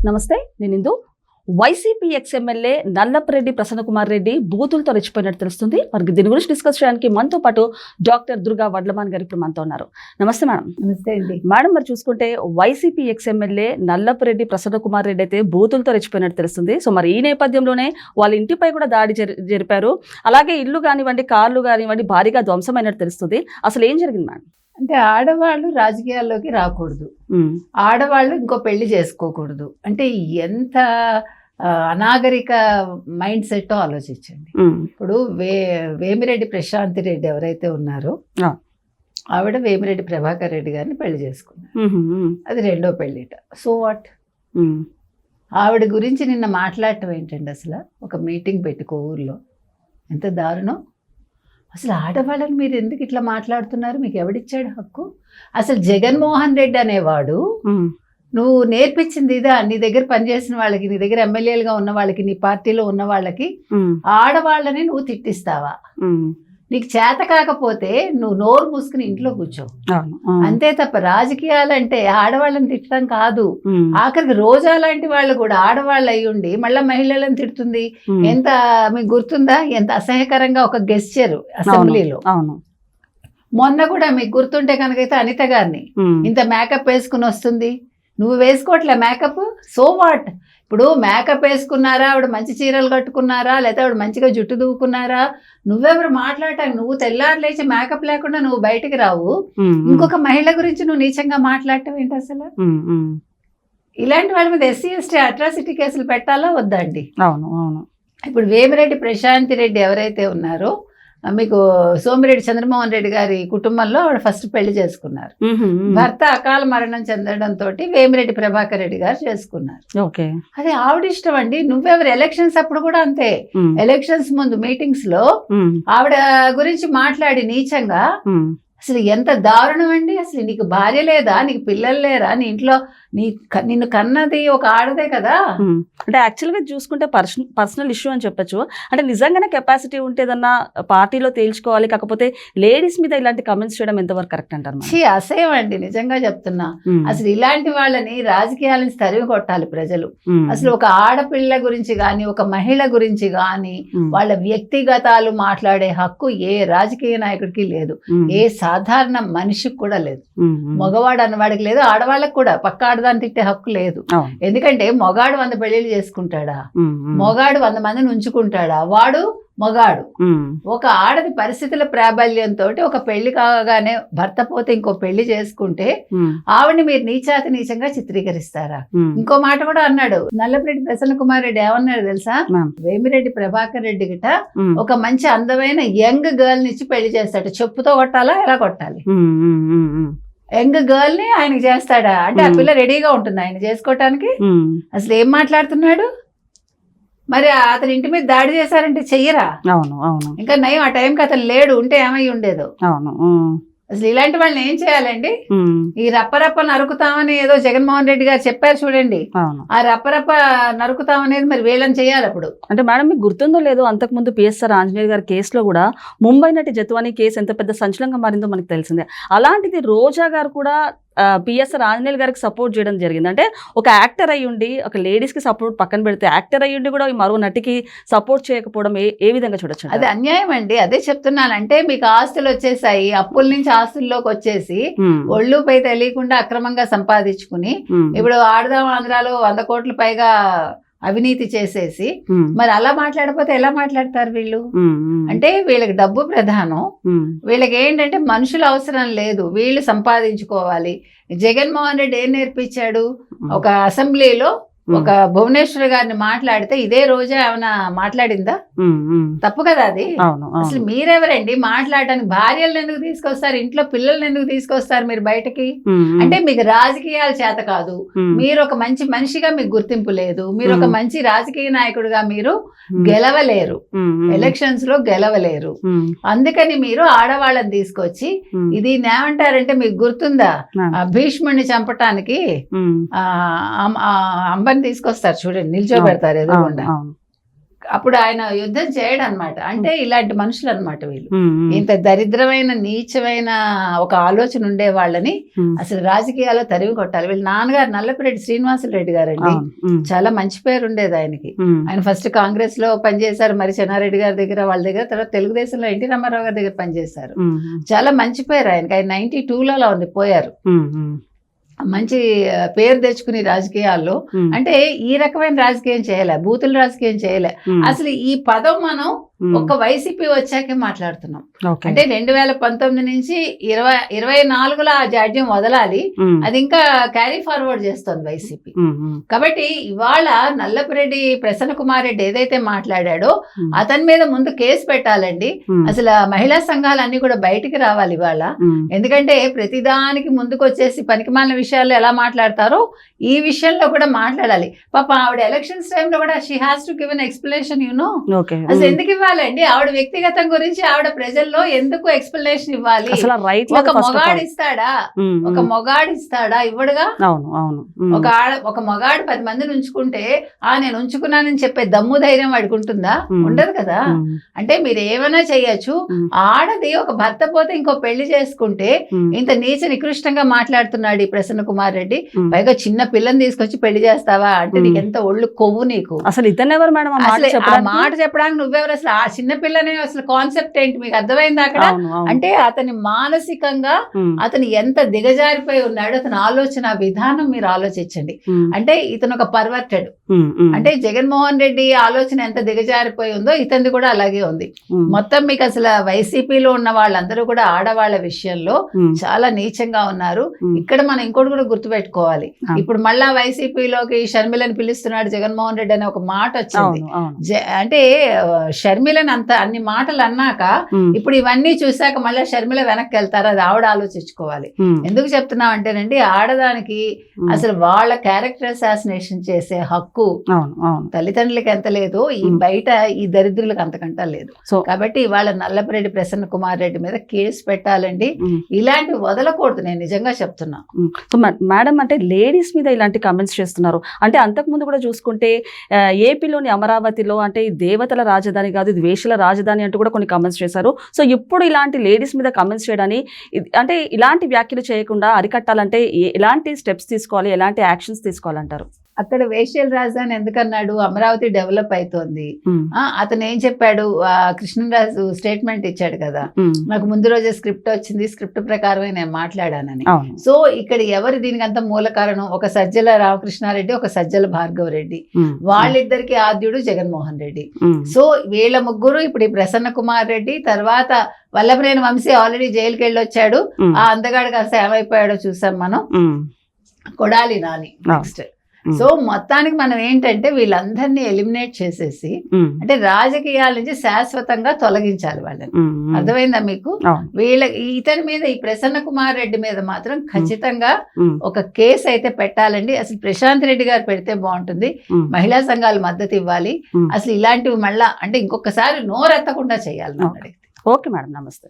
నమస్తే, నేను ఇందు. YCP ex-MLA Nallapareddy Prasanna Kumar Reddy బూతులతో రెచ్చిపోయినట్టు తెలుస్తుంది. వారికి దీని గురించి డిస్కస్ చేయడానికి మనతో పాటు డాక్టర్ దుర్గా వడ్లమాన్ గారు ఇప్పుడు మనతో ఉన్నారు. నమస్తే మేడం. నమస్తే అండి మేడం, మరి చూసుకుంటే వైసీపీ ఎక్స్ఎమ్మెల్యే నల్లపరెడ్డి ప్రసన్నకుమార్ రెడ్డి అయితే బూతులతో రెచ్చిపోయినట్టు తెలుస్తుంది. సో మరి ఈ నేపథ్యంలోనే వాళ్ళ ఇంటిపై కూడా దాడి జరిపారు. అలాగే ఇల్లు కానివ్వండి, కార్లు కానివ్వండి భారీగా ధ్వంసమైనట్టు తెలుస్తుంది. అసలు ఏం జరిగింది మేడం? అంటే ఆడవాళ్ళు రాజకీయాల్లోకి రాకూడదు, ఆడవాళ్ళు ఇంకో పెళ్లి చేసుకోకూడదు అంటే ఎంత అనాగరిక మైండ్ సెట్ ఆలోచించండి. ఇప్పుడు వేమిరెడ్డి ప్రశాంతి రెడ్డి ఎవరైతే ఉన్నారో ఆవిడ వేమిరెడ్డి ప్రభాకర్ రెడ్డి గారిని పెళ్లి చేసుకున్నారు. అది రెండో పెళ్లిట. So what? ఆవిడ గురించి నిన్న మాట్లాడటం ఏంటండి? అసలు ఒక మీటింగ్ పెట్టుకో ఊర్లో, ఎంత దారుణం. అసలు ఆడవాళ్ళని మీరు ఎందుకు ఇట్లా మాట్లాడుతున్నారు? మీకు ఎవడిచ్చాడు హక్కు? అసలు జగన్మోహన్ రెడ్డి అనేవాడు నువ్వు నేర్పించింది ఇదా? నీ దగ్గర పనిచేసిన వాళ్ళకి, నీ దగ్గర ఎమ్మెల్యేలుగా ఉన్న వాళ్ళకి, నీ పార్టీలో ఉన్న వాళ్ళకి ఆడవాళ్ళని నువ్వు తిట్టిస్తావా? నీకు చేత కాకపోతే నువ్వు నోరు మూసుకుని ఇంట్లో కూర్చో, అంతే తప్ప రాజకీయాలంటే ఆడవాళ్ళని తిట్టడం కాదు. ఆఖరికి రోజా లాంటి వాళ్ళు కూడా ఆడవాళ్ళు అయ్యుండి మళ్ళీ మహిళలను తిడుతుంది. ఎంత మీకు గుర్తుందా? ఎంత అసహ్యకరంగా ఒక గెస్చర్ అసెంబ్లీలో. మొన్న కూడా మీకు గుర్తుంటే కనుకైతే అనిత గారిని ఇంత మేకప్ వేసుకుని వస్తుంది. నువ్వు వేసుకోవట్లే మేకప్, సో వాట్? ఇప్పుడు మేకప్ వేసుకున్నారా, ఆవిడ మంచి చీరలు కట్టుకున్నారా, లేకపోతే ఆవిడ మంచిగా జుట్టు దూకున్నారా, నువ్వెవరు మాట్లాడటానికి? నువ్వు తెల్లారు లేచి మేకప్ లేకుండా నువ్వు బయటికి రావు, ఇంకొక మహిళ గురించి నువ్వు నీచంగా మాట్లాడటం ఏంటి అసలు? ఇలాంటి వాళ్ళ మీద ఎస్సీ ఎస్టీ అట్రాసిటీ కేసులు పెట్టాలా వద్దండి? అవును అవును. ఇప్పుడు వేమిరెడ్డి ప్రశాంతి రెడ్డి ఎవరైతే ఉన్నారో, మీకు సోమిరెడ్డి చంద్రమోహన్ రెడ్డి గారి కుటుంబంలో ఆవిడ ఫస్ట్ పెళ్లి చేసుకున్నారు. భర్త అకాల మరణం చెందడంతో వేమిరెడ్డి ప్రభాకర్ రెడ్డి గారు చేసుకున్నారు. అది ఆవిడ ఇష్టం అండి. నువ్వెవరు? ఎలక్షన్స్ అప్పుడు కూడా అంతే. ఎలక్షన్స్ ముందు మీటింగ్స్ లో ఆవిడ గురించి మాట్లాడి నీచంగా, అసలు ఎంత దారుణం అండి. అసలు నీకు భార్య లేదా? నీకు పిల్లలు లేరా? నీ ఇంట్లో నిన్ను కన్నది ఒక ఆడదే కదా. అంటే యాక్చువల్గా చూసుకుంటే పర్సనల్ ఇష్యూ అని చెప్పచ్చు. అంటే నిజంగానే కెపాసిటీ ఉంటేదన్నా పార్టీలో తేల్చుకోవాలి. కాకపోతే లేడీస్ మీద ఇలాంటి కమెంట్స్ చేయడం ఎంతవరకు కరెక్ట్ అంటారు? అసహ్యం అండి, నిజంగా చెప్తున్నా. అసలు ఇలాంటి వాళ్ళని రాజకీయాలని తరిమి కొట్టాలి ప్రజలు. అసలు ఒక ఆడపిల్ల గురించి కానీ, ఒక మహిళ గురించి కానీ వాళ్ళ వ్యక్తిగతాలు మాట్లాడే హక్కు ఏ రాజకీయ నాయకుడికి లేదు, ఏ సాధారణ మనిషికి కూడా లేదు. మగవాడు అన్నవాడికి లేదు, ఆడవాళ్ళకి కూడా పక్క ఆడదాన్ని తిట్టే హక్కు లేదు. ఎందుకంటే మొగాడు 100 పెళ్లిళ్ళు చేసుకుంటాడా? మొగాడు 100 మందిని ఉంచుకుంటాడా? వాడు మొగాడు. ఒక ఆడది పరిస్థితుల ప్రాబల్యంతో ఒక పెళ్లి కాగానే భర్త పోతే ఇంకో పెళ్లి చేసుకుంటే ఆవిడని మీరు నీచంగా చిత్రీకరిస్తారా? ఇంకో మాట కూడా అన్నాడు నల్లపరెడ్డి ప్రసన్నకుమార్ రెడ్డి. ఏమన్నాడు తెలుసా? వేమిరెడ్డి ప్రభాకర్ రెడ్డి గిట ఒక మంచి అందమైన యంగ్ గర్ల్ నిచ్చి పెళ్లి చేస్తాడు. చెప్పుతో కొట్టాలా? ఎలా కొట్టాలి? యంగ్ గర్ల్ ని ఆయనకి చేస్తాడా? అంటే ఆ పిల్ల రెడీగా ఉంటుంది ఆయన చేసుకోవటానికి. అసలు ఏం మాట్లాడుతున్నాడు? మరి అతని ఇంటి మీద దాడి చేశారంటే చెయ్యరా? అవును అవును. ఇంకా నయం ఆ టైంకి అతను లేడు, ఉంటే ఏమై ఉండేదో. అవును. అసలు ఇలాంటి వాళ్ళని ఏం చేయాలండి? ఈ రప్పరప్ప నరుకుతామని ఏదో జగన్మోహన్ రెడ్డి గారు చెప్పారు చూడండి, ఆ రప్పరప్ప నరుకుతామనేది మరి వీళ్ళని చేయాలి. అప్పుడు అంటే మేడం మీకు గుర్తుందో లేదో, అంతకుముందు పిఎస్ఆర్ ఆంజనేయ గారి కేసులో కూడా ముంబై నటి జత్వానీ కేసు ఎంత పెద్ద సంచలనంగా మారిందో మనకు తెలిసిందే. అలాంటిది రోజా గారు కూడా పిఎస్ఆర్ ఆంజనేయ గారికి సపోర్ట్ చేయడం జరిగింది. అంటే ఒక యాక్టర్ అయ్యుండి, ఒక లేడీస్కి సపోర్ట్ పక్కన పెడితే, యాక్టర్ అయ్యుండి కూడా మరో నటికి సపోర్ట్ చేయకపోవడం ఏ విధంగా చూడొచ్చు? అది అన్యాయం అండి. అదే చెప్తున్నాను. అంటే మీకు ఆస్తులు వచ్చేసాయి, అప్పుల నుంచి ఆస్తుల్లోకి వచ్చేసి ఒళ్ళుపై తెలియకుండా అక్రమంగా సంపాదించుకుని ఇప్పుడు ఆడదాం ఆంధ్రాలో 100 కోట్ల పైగా అవినీతి చేసేసి మరి అలా మాట్లాడకపోతే ఎలా మాట్లాడతారు వీళ్ళు? అంటే వీళ్ళకి డబ్బు ప్రధానం, వీళ్ళకి ఏంటంటే మనుషుల అవసరం లేదు, వీళ్ళు సంపాదించుకోవాలి. జగన్మోహన్ రెడ్డి ఏం నేర్పించాడు? ఒక అసెంబ్లీలో ఒక భువనేశ్వర్ గారిని మాట్లాడితే ఇదే రోజా ఏమైనా మాట్లాడిందా? తప్పు కదా అది. అసలు మీరెవరండి మాట్లాడడానికి? భార్యలను ఎందుకు తీసుకొస్తారు? ఇంట్లో పిల్లల్ని ఎందుకు తీసుకొస్తారు మీరు బయటకి? అంటే మీకు రాజకీయాల చేత కాదు, మీరు ఒక మంచి మనిషిగా మీకు గుర్తింపు లేదు, మీరు ఒక మంచి రాజకీయ నాయకుడిగా మీరు గెలవలేరు, ఎలక్షన్స్ లో గెలవలేరు. అందుకని మీరు ఆడవాళ్ళని తీసుకొచ్చి ఇది ఏమంటారంటే, మీకు గుర్తుందా భీష్ముడిని చంపటానికి అంబని తీసుకొస్తారు చూడండి, నిల్చోబెడతారు ఎదురుగుండా. అప్పుడు ఆయన యుద్ధం చేయడం అనమాట. అంటే ఇలాంటి మనుషులు అనమాట వీళ్ళు. ఇంత దరిద్రమైన నీచమైన ఒక ఆలోచన ఉండే వాళ్ళని అసలు రాజకీయాల్లో తరిమి కొట్టాలి. వీళ్ళ నాన్నగారు నల్లపిరెడ్డి శ్రీనివాసరెడ్డి గారండి. చాలా మంచి పేరు ఉండేది ఆయనకి. ఆయన ఫస్ట్ కాంగ్రెస్ లో పనిచేశారు, మరి చెన్నారెడ్డి గారి దగ్గర, వాళ్ళ దగ్గర. తర్వాత తెలుగుదేశంలో ఎన్టీ రామారావు గారి దగ్గర పనిచేశారు. చాలా మంచి పేరు ఆయనకి. ఆయన 92లో అలా ఉంది, పోయారు. మంచి పేరు తెచ్చుకుని రాజకీయాల్లో, అంటే ఈ రకమైన రాజకీయం చేయలే, బూతుల రాజకీయం చేయలే. అసలు ఈ పదం మనం ఒక్క వైసీపీ వచ్చాకే మాట్లాడుతున్నాం. అంటే 2019 నుంచి 24లో ఆ జాడ్యం వదలాలి, అది ఇంకా క్యారీ ఫార్వర్డ్ చేస్తుంది వైసీపీ. కాబట్టి ఇవాళ నల్లపిరెడ్డి ప్రసన్న కుమార్ రెడ్డి ఏదైతే మాట్లాడాడో అతని మీద ముందు కేసు పెట్టాలండి. అసలు మహిళా సంఘాలు అన్ని కూడా బయటికి రావాలి ఇవాళ. ఎందుకంటే ప్రతిదానికి ముందుకు వచ్చేసి పనికిమాలిన విషయాల్లో ఎలా మాట్లాడతారో ఈ విషయంలో కూడా మాట్లాడాలి. పాప ఆవిడ ఎలక్షన్స్ టైంలో కూడా she has to give an explanation, అసలు ఎందుకు ఇవ్వాలండి? ఆవిడ వ్యక్తిగతం గురించి ఆవిడ ప్రజల్లో ఎందుకు ఎక్స్ప్లెనేషన్ ఇవ్వాలి? ఒక మొగాడు ఇస్తాడా? ఒక మొగాడు ఇస్తాడా? ఇవ్వడుగా. ఒక మొగాడు 10 మందిని ఉంచుకుంటే నేను ఉంచుకున్నానని చెప్పే దమ్ము ధైర్యం వాడికి ఉంటుందా? ఉండదు కదా. అంటే మీరు ఏమైనా చెయ్యొచ్చు. ఆడది ఒక భర్త పోతే ఇంకో పెళ్లి చేసుకుంటే ఇంత నీచ నికృష్టంగా మాట్లాడుతున్నాడు ఈ ప్రసన్న కుమార్ రెడ్డి. పైగా చిన్న పిల్లని తీసుకొచ్చి పెళ్లి చేస్తావా అంటే నీకు ఎంత ఒళ్ళు కొవ్వు నీకు. అసలు ఇతను ఎవరు మేడం? ఆ మాట చెప్పడానికి నువ్వెవరు? అసలు ఆ చిన్న పిల్లని అసలు కాన్సెప్ట్ ఏంటి మీకు అర్థమైంది అక్కడ? అంటే అతని మానసికంగా అతను ఎంత దిగజారిపోయి ఉన్నాడు, అతని ఆలోచన విధానం మీరు ఆలోచించండి. అంటే ఇతను ఒక పర్వర్టెడ్. అంటే జగన్మోహన్ రెడ్డి ఆలోచన ఎంత దిగజారిపోయి ఉందో ఇతనిది కూడా అలాగే ఉంది. మొత్తం మీకు అసలు వైసీపీలో ఉన్న వాళ్ళందరూ కూడా ఆడవాళ్ళ విషయంలో చాలా నీచంగా ఉన్నారు. ఇక్కడ మనం ఇంకోటి కూడా గుర్తుపెట్టుకోవాలి. ఇప్పుడు మళ్ళా వైసీపీలోకి షర్మిలని పిలుస్తున్నాడు జగన్మోహన్ రెడ్డి అనే ఒక మాట వచ్చింది. అంటే షర్మిలని అన్ని మాటలు అన్నాక ఇప్పుడు ఇవన్నీ చూసాక మళ్ళీ షర్మిల వెనక్కి వెళ్తారు, అది ఆవిడ ఆలోచించుకోవాలి. ఎందుకు చెప్తున్నాం అంటేనండి, ఆడదానికి అసలు వాళ్ళ క్యారెక్టర్ అసాసినేషన్ చేసే హక్కు తల్లిదండ్రులకి ఎంత లేదో ఈ బయట ఈ దరిద్రులకు అంతకంటా లేదు. కాబట్టి వాళ్ళ నల్లపిరెడ్డి ప్రసన్న కుమార్ రెడ్డి మీద కేసు పెట్టాలండి. ఇలాంటివి వదలకూడదు, నేను నిజంగా చెప్తున్నా. సో మేడం, అంటే లేడీస్ మీద ఇలాంటి కమెంట్స్ చేస్తున్నారు. అంటే అంతకుముందు కూడా చూసుకుంటే ఏపీలోని అమరావతిలో అంటే ఈ దేవతల రాజధాని కాదు, ఇది వేషల రాజధాని అంటూ కూడా కొన్ని కమెంట్స్ చేశారు. సో ఇప్పుడు ఇలాంటి లేడీస్ మీద కమెంట్స్ చేయడాన్ని, అంటే ఇలాంటి వ్యాఖ్యలు చేయకుండా అరికట్టాలంటే ఎలాంటి స్టెప్స్ తీసుకోవాలి, ఎలాంటి యాక్షన్స్ తీసుకోవాలంటారు? అక్కడ వేశ్యల రాజధాని ఎందుకన్నాడు? అమరావతి డెవలప్ అవుతోంది. అతను ఏం చెప్పాడు? కృష్ణరాజు స్టేట్మెంట్ ఇచ్చాడు కదా, నాకు ముందు రోజే స్క్రిప్ట్ వచ్చింది, స్క్రిప్ట్ ప్రకారమే నేను మాట్లాడానని. సో ఇక్కడ ఎవరు దీనికంతా మూల కారణం? ఒక సజ్జల రామకృష్ణారెడ్డి, ఒక సజ్జల భార్గవ రెడ్డి. వాళ్ళిద్దరికి ఆద్యుడు జగన్మోహన్ రెడ్డి. సో వీళ్ళ ముగ్గురు ఇప్పుడు ఈ ప్రసన్న కుమార్ రెడ్డి, తర్వాత వల్లభనేని వంశీ ఆల్రెడీ జైలుకి వెళ్ళి వచ్చాడు. ఆ అందగాడు కాస్త ఏమైపోయాడో చూసాం మనం. కొడాలి నాని నెక్స్ట్. సో మొత్తానికి మనం ఏంటంటే వీళ్ళందరినీ ఎలిమినేట్ చేసేసి, అంటే రాజకీయాల నుంచి శాశ్వతంగా తొలగించాలి వాళ్ళని. అర్థమైందా మీకు? ఇతని మీద, ఈ ప్రసన్న కుమార్ రెడ్డి మీద మాత్రం ఖచ్చితంగా ఒక కేసు అయితే పెట్టాలండి. అసలు ప్రశాంత్ రెడ్డి గారు పెడితే బాగుంటుంది. మహిళా సంఘాలు మద్దతు ఇవ్వాలి. అసలు ఇలాంటివి మళ్ళా అంటే ఇంకొకసారి నోరెత్తకుండా చేయాలి. ఓకే మేడం, నమస్తే.